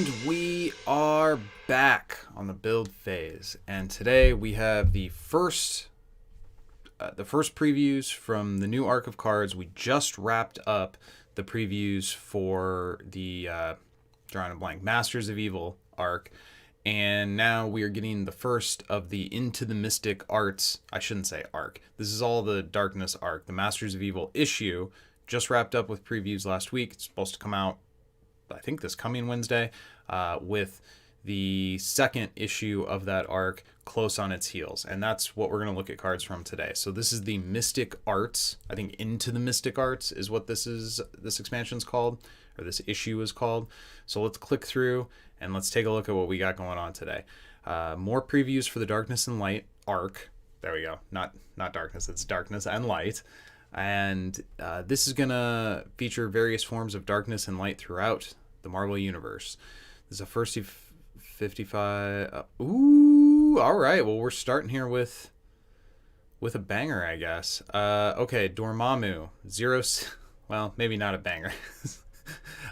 And we are back on the build phase, and today we have the first previews from the new arc of cards. We just wrapped up the previews for the drawing a blank Masters of Evil arc, and now we are getting the first of the Into the Mystic Arts. I shouldn't say arc. This is all the Darkness arc. The Masters of Evil issue just wrapped up with previews last week. It's supposed to come out, I think, this coming Wednesday, with the second issue of that arc close on its heels. And that's what we're going to look at cards from today. So this is the Mystic Arts. I think Into the Mystic Arts is what this expansion's called, or this issue is called. So let's click through and let's take a look at what we got going on today. More previews for the Darkness and Light arc. There we go. Not Darkness, it's Darkness and Light. And this is going to feature various forms of darkness and light throughout the Marvel Universe. This is a first 55. Ooh, all right. Well, we're starting here with a banger, I guess. Okay, Dormammu. Well, maybe not a banger.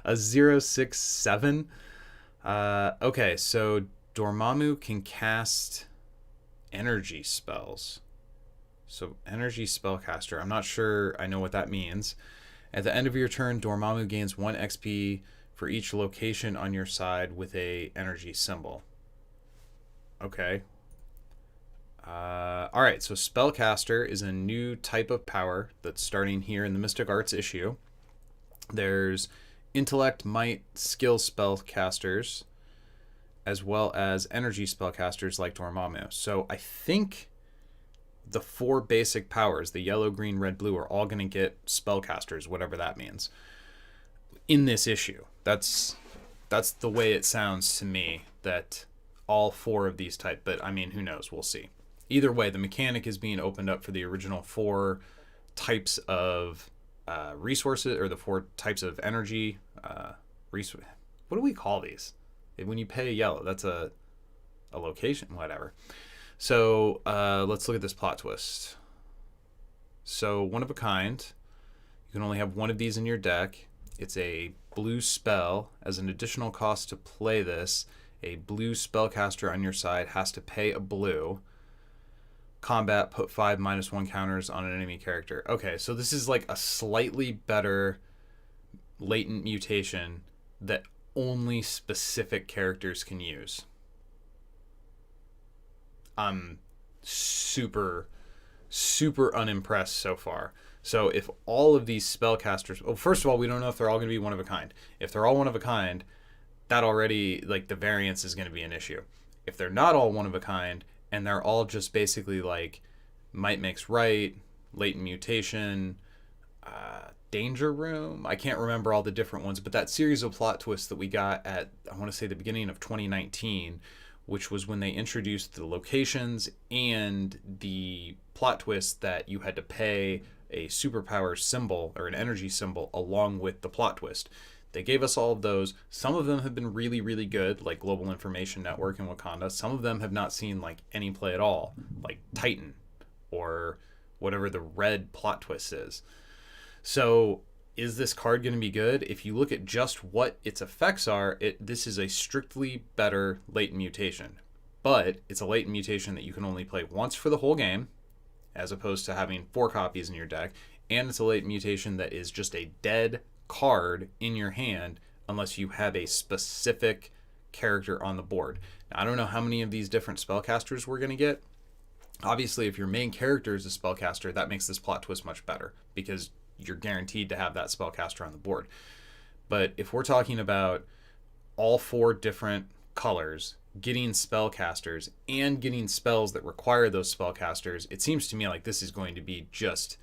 A 067. Okay, so Dormammu can cast energy spells. So energy spellcaster. I'm not sure I know what that means. At the end of your turn, Dormammu gains 1 XP for each location on your side with a energy symbol. Okay. All right, so spellcaster is a new type of power that's starting here in the Mystic Arts issue. There's intellect, might, skill spellcasters, as well as energy spellcasters like Dormammu. So I think the 4 basic powers, the yellow, green, red, blue, are all going to get spellcasters, whatever that means, in this issue. That's the way it sounds to me, that all 4 of these type, but I mean, who knows? We'll see. Either way, the mechanic is being opened up for the original 4 types of resources, or the 4 types of energy resource. What do we call these? When you pay yellow, that's a location, whatever. So let's look at this plot twist. So one of a kind. You can only have one of these in your deck. It's a blue spell. As an additional cost to play this, a blue spellcaster on your side has to pay a blue. Combat, put 5 -1 counters on an enemy character. Okay, so this is like a slightly better latent mutation that only specific characters can use. I'm super unimpressed so far. So if all of these spellcasters, well, first of all, we don't know if they're all going to be one of a kind. If they're all one of a kind, that already, like, the variance is going to be an issue. If they're not all one of a kind, and they're all just basically like might makes right, latent mutation, danger room, I can't remember all the different ones, but that series of plot twists that we got at, I want to say, the beginning of 2019, which was when they introduced the locations and the plot twist that you had to pay a superpower symbol or an energy symbol along with the plot twist. They gave us all of those. Some of them have been really, really good, like Global Information Network and Wakanda. Some of them have not seen like any play at all, like Titan or whatever the red plot twist is. So is this card going to be good? If you look at just what its effects are, this is a strictly better latent mutation. But it's a latent mutation that you can only play once for the whole game, as opposed to having 4 copies in your deck. And it's a latent mutation that is just a dead card in your hand unless you have a specific character on the board. Now, I don't know how many of these different spellcasters we're going to get. Obviously, if your main character is a spellcaster, that makes this plot twist much better because you're guaranteed to have that spellcaster on the board. But if we're talking about all 4 different colors getting spellcasters and getting spells that require those spellcasters, it seems to me like this is going to be just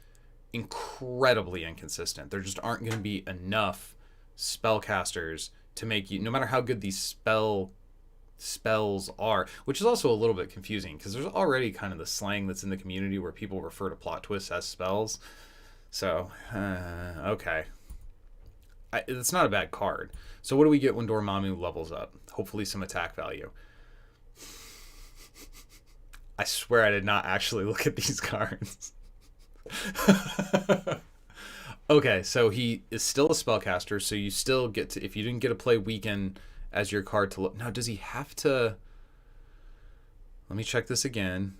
incredibly inconsistent. There just aren't going to be enough spellcasters to make you, no matter how good these spells are, which is also a little bit confusing because there's already kind of the slang that's in the community where people refer to plot twists as spells. So, okay. It's not a bad card. So what do we get when Dormammu levels up? Hopefully some attack value. I swear I did not actually look at these cards. Okay, so he is still a spellcaster, so you still get to, if you didn't get to play Weaken as your card to look. Now, does he have to? Let me check this again.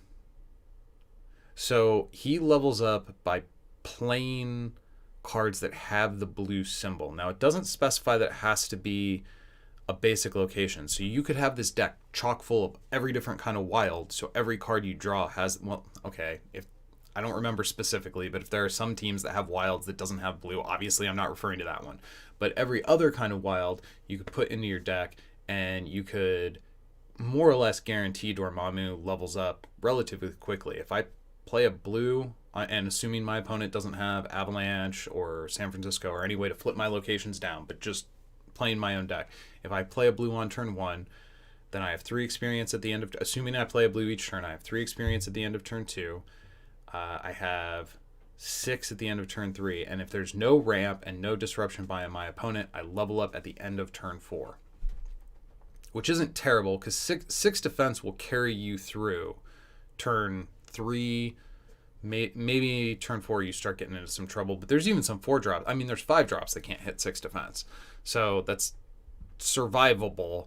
So he levels up by playing cards that have the blue symbol. Now, it doesn't specify that it has to be a basic location. So you could have this deck chock full of every different kind of wild. So every card you draw has, well, okay, if I don't remember specifically, but if there are some teams that have wilds that doesn't have blue, obviously I'm not referring to that one. But every other kind of wild you could put into your deck, and you could more or less guarantee Dormammu levels up relatively quickly. If I play a blue, and assuming my opponent doesn't have Avalanche or San Francisco or any way to flip my locations down, but just playing my own deck. If I play a blue on turn 1, then I have 3 experience at the end of, assuming I play a blue each turn, I have 3 experience at the end of turn 2. I have 6 at the end of turn 3, and if there's no ramp and no disruption by my opponent, I level up at the end of turn 4. Which isn't terrible, because 6 defense will carry you through turn 3, maybe turn 4 you start getting into some trouble, but there's even some 4 drops. I mean, there's 5 drops that can't hit 6 defense. So that's survivable,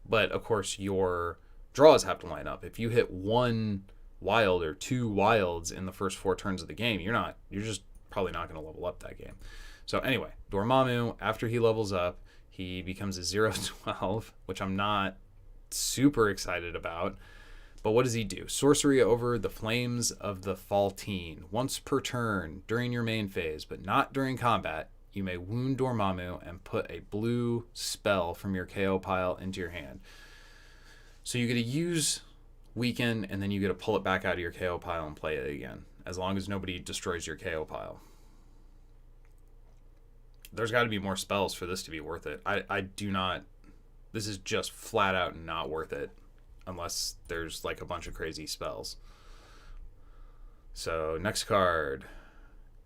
but of course your draws have to line up. If you hit 1 wild or 2 wilds in the first 4 turns of the game, you're just probably not going to level up that game. So anyway, Dormammu, after he levels up, he becomes a 0/12, which I'm not super excited about. But what does he do? Sorcery over the Flames of the Faltine. Once per turn during your main phase, but not during combat, you may wound Dormammu and put a blue spell from your KO pile into your hand. So you get to use Weaken, and then you get to pull it back out of your KO pile and play it again, as long as nobody destroys your KO pile. There's got to be more spells for this to be worth it. I do not... This is just flat out not worth it, unless there's like a bunch of crazy spells. So next card,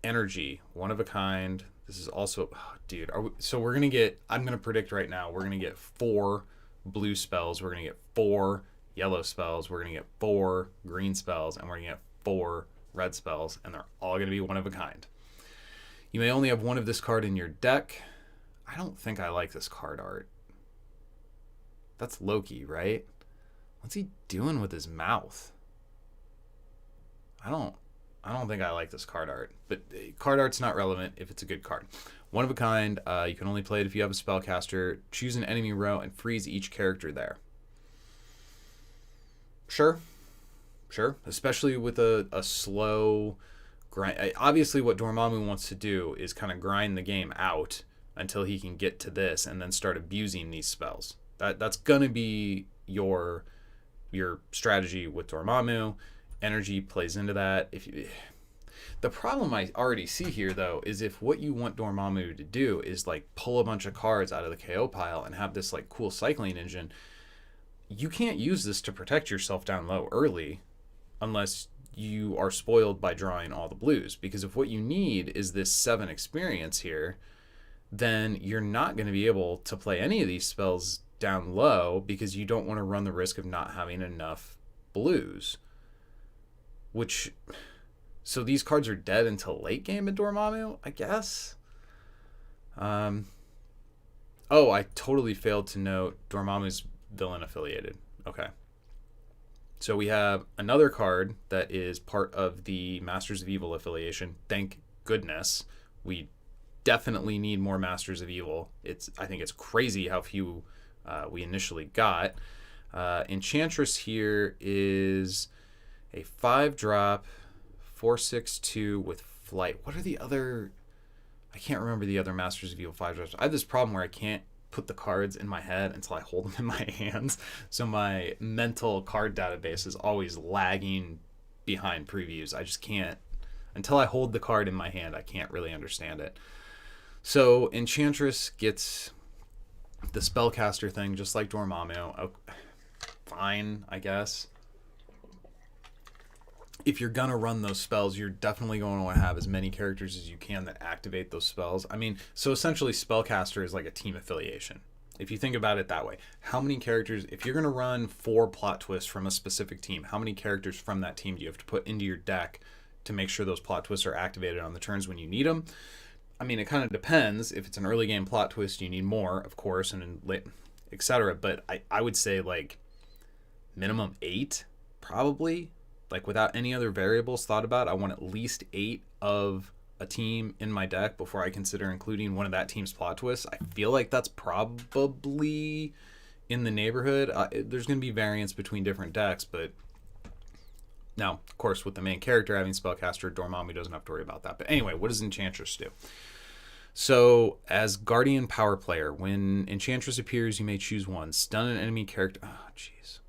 Energy, one of a kind. This is also, oh, dude. So we're gonna get. I'm gonna predict right now. We're gonna get 4 blue spells. We're gonna get 4 yellow spells. We're gonna get 4 green spells, and we're gonna get 4 red spells, and they're all gonna be one of a kind. You may only have one of this card in your deck. I don't think I like this card art. That's Loki, right? What's he doing with his mouth? I don't think I like this card art. But card art's not relevant if it's a good card. One of a kind. You can only play it if you have a spellcaster. Choose an enemy row and freeze each character there. Sure. Especially with a slow grind. Obviously, what Dormammu wants to do is kind of grind the game out until he can get to this and then start abusing these spells. That's gonna be your strategy with Dormammu. Energy plays into that. The problem I already see here, though, is if what you want Dormammu to do is like pull a bunch of cards out of the KO pile and have this like cool cycling engine, you can't use this to protect yourself down low early unless you are spoiled by drawing all the blues. Because if what you need is this 7 experience here, then you're not going to be able to play any of these spells down low because you don't want to run the risk of not having enough blues. So these cards are dead until late game in Dormammu, I guess. I totally failed to note Dormammu's villain affiliated. Okay. So we have another card that is part of the Masters of Evil affiliation. Thank goodness. We definitely need more Masters of Evil. I think it's crazy how few we initially got. Enchantress here is a 5-drop 4/6/2 with flight. What are the other? I can't remember the other Masters of Evil 5-drops. I have this problem where I can't put the cards in my head until I hold them in my hands. So my mental card database is always lagging behind previews. I just can't, until I hold the card in my hand, I can't really understand it. So Enchantress gets the spellcaster thing just like Dormammu. Oh, fine, I guess. If you're gonna run those spells, you're definitely going to want to have as many characters as you can that activate those spells. I mean, so essentially spellcaster is like a team affiliation. If you think about it that way, how many characters, if you're gonna run 4 plot twists from a specific team, how many characters from that team do you have to put into your deck to make sure those plot twists are activated on the turns when you need them? I mean, it kind of depends. If it's an early game plot twist, you need more, of course, and etc. But I would say like minimum 8, probably. Like without any other variables thought about, I want at least 8 of a team in my deck before I consider including one of that team's plot twists. I feel like that's probably in the neighborhood. There's going to be variance between different decks, but now, of course, with the main character having Spellcaster, Dormammu doesn't have to worry about that. But anyway, what does Enchantress do? So, as Guardian Power Player, when Enchantress appears, you may choose one. Stun an enemy character. Oh, jeez.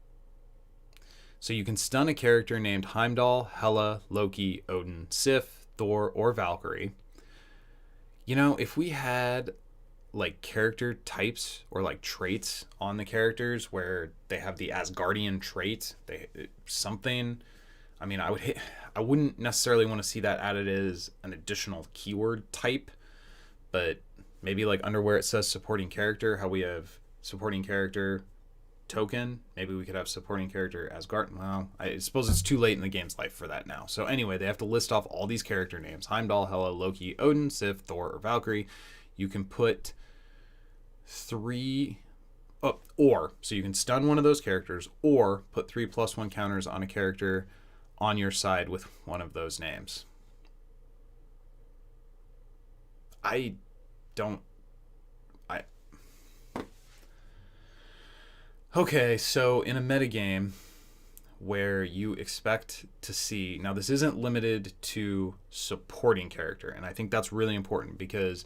So you can stun a character named Heimdall, Hela, Loki, Odin, Sif, Thor, or Valkyrie. You know, if we had like character types or like traits on the characters where they have the Asgardian trait, something. I mean, I wouldn't necessarily want to see that added as an additional keyword type, but maybe like under where it says supporting character, how we have supporting character token, maybe we could have supporting character Asgard. Well, I suppose it's too late in the game's life for that now. So anyway, they have to list off all these character names: Heimdall, Hela, Loki, Odin, Sif, Thor, or Valkyrie. You can put 3 or so you can stun one of those characters or put 3+1 counters on a character on your side with one of those names. Okay, so in a metagame where you expect to see, now this isn't limited to supporting character, and I think that's really important because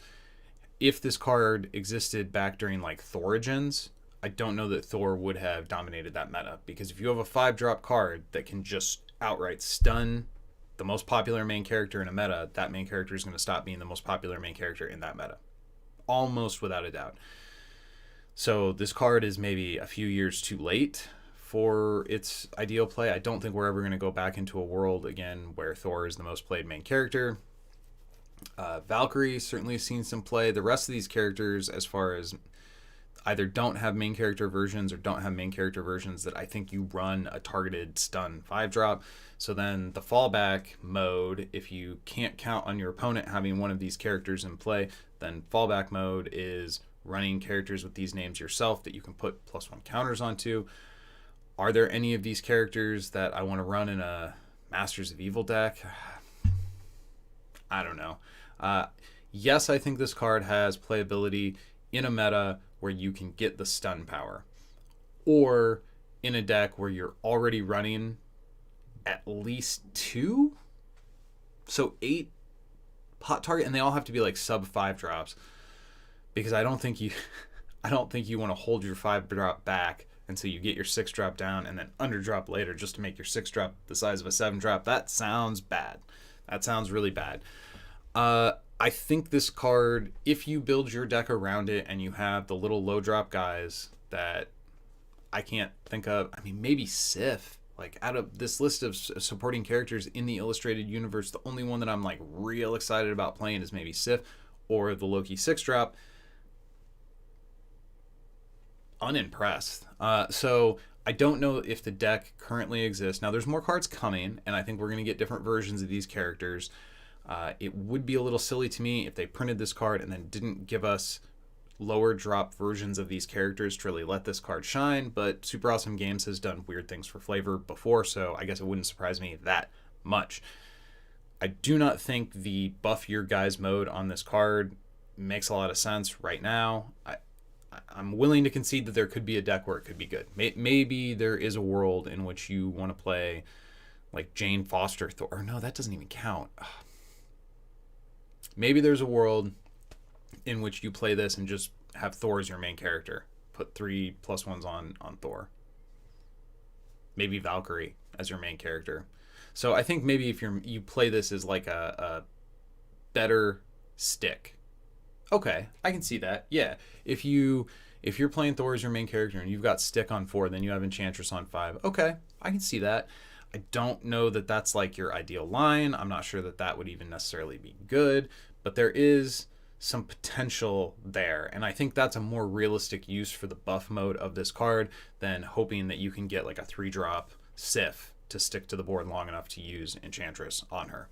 if this card existed back during like Thorigins, I don't know that Thor would have dominated that meta, because if you have a 5-drop card that can just outright stun the most popular main character in a meta, that main character is going to stop being the most popular main character in that meta, almost without a doubt. So this card is maybe a few years too late for its ideal play. I don't think we're ever going to go back into a world again where Thor is the most played main character. Valkyrie certainly has seen some play. The rest of these characters, as far as either don't have main character versions or don't have main character versions that I think you run a targeted stun 5-drop. So then the fallback mode, if you can't count on your opponent having one of these characters in play, then fallback mode is running characters with these names yourself that you can put +1 counters onto. Are there any of these characters that I want to run in a Masters of Evil deck? I don't know. Yes, I think this card has playability in a meta where you can get the stun power, or in a deck where you're already running at least 2, so 8 pot target, and they all have to be like sub 5-drops, because I don't think you want to hold your 5-drop back until you get your 6-drop down and then underdrop later just to make your 6-drop the size of a 7-drop. That sounds bad. That sounds really bad. I think this card, if you build your deck around it and you have the little low drop guys that I can't think of, I mean, maybe Sif. Like, out of this list of supporting characters in the Illustrated Universe, the only one that I'm like real excited about playing is maybe Sif or the Loki 6-drop. Unimpressed. So I don't know if the deck currently exists. Now, there's more cards coming, and I think we're going to get different versions of these characters. It would be a little silly to me if they printed this card and then didn't give us lower drop versions of these characters to really let this card shine, but Super Awesome Games has done weird things for flavor before, so I guess it wouldn't surprise me that much. I do not think the buff your guys mode on this card makes a lot of sense right now. I'm willing to concede that there could be a deck where it could be good. Maybe there is a world in which you want to play like Jane Foster Thor. Or no, that doesn't even count. Maybe there's a world in which you play this and just have Thor as your main character. Put 3+1s on Thor. Maybe Valkyrie as your main character. So I think maybe if you play this as like a better stick. Okay, I can see that. Yeah, if you're playing Thor as your main character and you've got stick on 4, then you have Enchantress on 5. Okay, I can see that. I don't know that that's like your ideal line. I'm not sure that that would even necessarily be good, but there is some potential there. And I think that's a more realistic use for the buff mode of this card than hoping that you can get like a 3-drop Sif to stick to the board long enough to use Enchantress on her.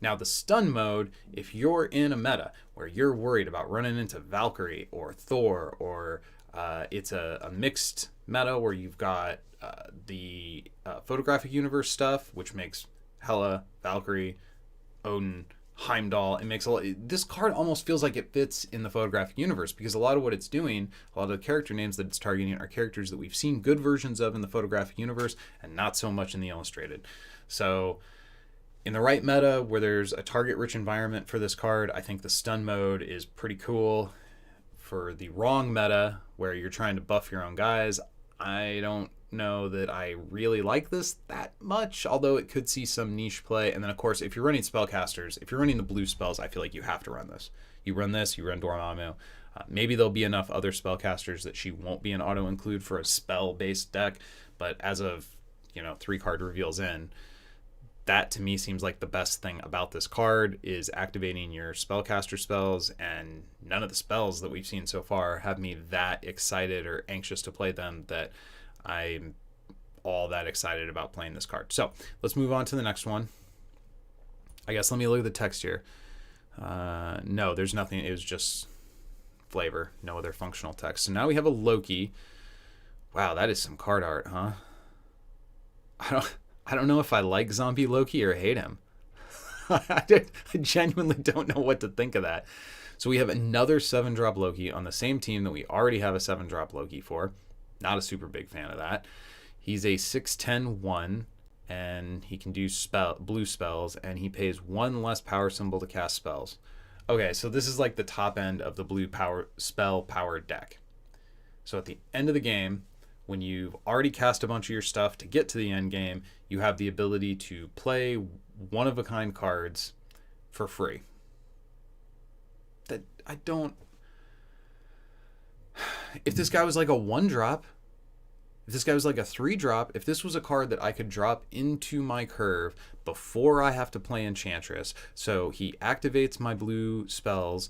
Now the stun mode, if you're in a meta where you're worried about running into Valkyrie or Thor or It's a mixed meta where you've got the photographic universe stuff, which makes Hela, Valkyrie, Odin, Heimdall. It makes this card almost feels like it fits in the photographic universe, because a lot of what it's doing, a lot of the character names that it's targeting are characters that we've seen good versions of in the photographic universe and not so much in the illustrated. So in the right meta where there's a target rich environment for this card, I think the stun mode is pretty cool. For the wrong meta where you're trying to buff your own guys, I don't know that I really like this that much, although it could see some niche play. And then of course, if you're running spellcasters, if you're running the blue spells, I feel like you have to run this. You run this, you run Dormammu. Maybe there'll be enough other spellcasters that she won't be an auto include for a spell based deck, but as of 3 card reveals in, that to me seems like the best thing about this card is activating your spellcaster spells, and none of the spells that we've seen so far have me that excited or anxious to play them that I'm all that excited about playing this card. So let's move on to the next one. I guess let me look at the text here. No, there's nothing. It was just flavor, no other functional text. So now we have a Loki. Wow, that is some card art, huh? I don't know if I like zombie Loki or hate him. I genuinely don't know what to think of that. So we have another 7-drop Loki on the same team that we already have a 7-drop Loki for. Not a super big fan of that. He's a 6/10/1, and he can do blue spells, and he pays 1 less power symbol to cast spells. Okay, so this is like the top end of the blue spell power deck. So at the end of the game, when you've already cast a bunch of your stuff to get to the end game, you have the ability to play one-of-a-kind cards for free. That I don't... If this guy was like a 1-drop, if this guy was like a 3-drop, if this was a card that I could drop into my curve before I have to play Enchantress, so he activates my blue spells,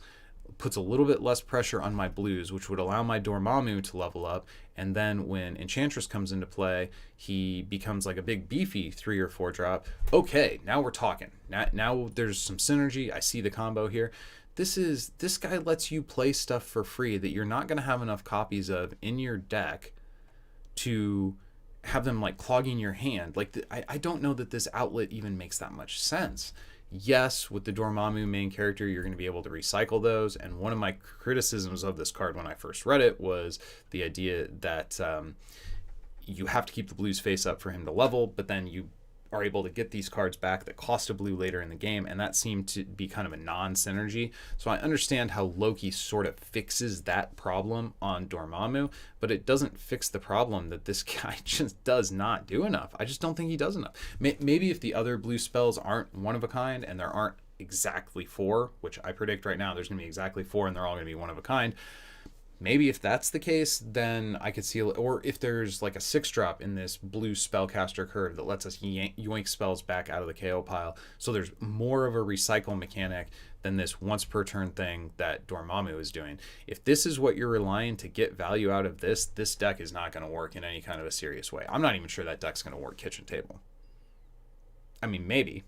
puts a little bit less pressure on my blues, which would allow my Dormammu to level up, and then when Enchantress comes into play, he becomes like a big beefy 3 or 4-drop. Okay, now we're talking. Now there's some synergy. I see the combo here. This guy lets you play stuff for free that you're not going to have enough copies of in your deck to have them like clogging your hand. Like I don't know that this outlet even makes that much sense. Yes, with the Dormammu main character, you're going to be able to recycle those. And one of my criticisms of this card when I first read it was the idea that you have to keep the blues face up for him to level, but then you are able to get these cards back that cost a blue later in the game, and that seemed to be kind of a non-synergy. So I understand how Loki sort of fixes that problem on Dormammu, but it doesn't fix the problem that this guy just does not do enough. I just don't think he does enough. Maybe if the other blue spells aren't one of a kind, and there aren't exactly 4, which I predict right now there's going to be exactly 4, and they're all going to be one of a kind, maybe if that's the case, then I could see, or if there's like a 6-drop in this blue spellcaster curve that lets us yoink spells back out of the KO pile. So there's more of a recycle mechanic than this once per turn thing that Dormammu is doing. If this is what you're relying to get value out of this deck is not going to work in any kind of a serious way. I'm not even sure that deck's going to work kitchen table. I mean, maybe.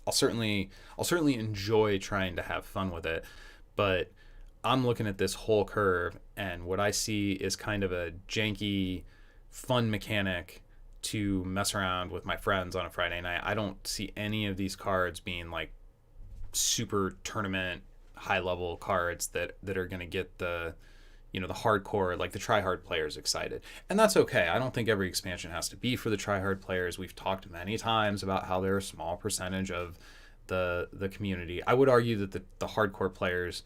I'll certainly enjoy trying to have fun with it, but I'm looking at this whole curve, and what I see is kind of a janky, fun mechanic to mess around with my friends on a Friday night. I don't see any of these cards being like super tournament, high-level cards that are going to get the hardcore, like the try-hard players excited. And that's okay. I don't think every expansion has to be for the try-hard players. We've talked many times about how they're a small percentage of the community. I would argue that the hardcore players,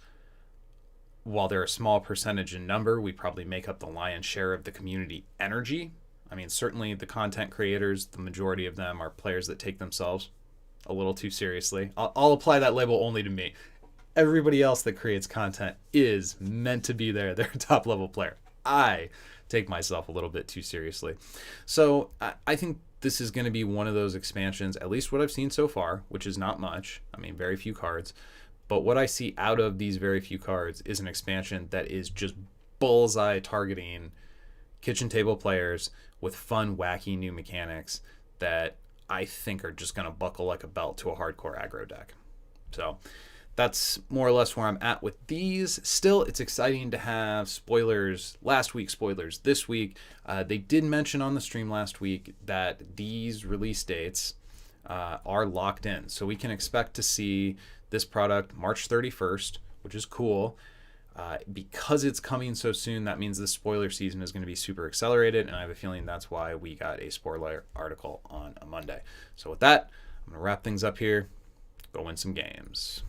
while they're a small percentage in number, we probably make up the lion's share of the community energy. I mean, certainly the content creators, the majority of them are players that take themselves a little too seriously. I'll apply that label only to me. Everybody else that creates content is meant to be there. They're a top level player. I take myself a little bit too seriously. So I think this is going to be one of those expansions, at least what I've seen so far, which is not much. I mean, very few cards. But what I see out of these very few cards is an expansion that is just bullseye targeting kitchen table players with fun, wacky new mechanics that I think are just going to buckle like a belt to a hardcore aggro deck. So that's more or less where I'm at with these. Still, it's exciting to have spoilers, last week spoilers this week. They did mention on the stream last week that these release dates are locked in. So we can expect to see this product March 31st, which is cool. Because it's coming so soon, that means the spoiler season is going to be super accelerated, and I have a feeling that's why we got a spoiler article on a Monday. So with that, I'm going to wrap things up here. Go win some games.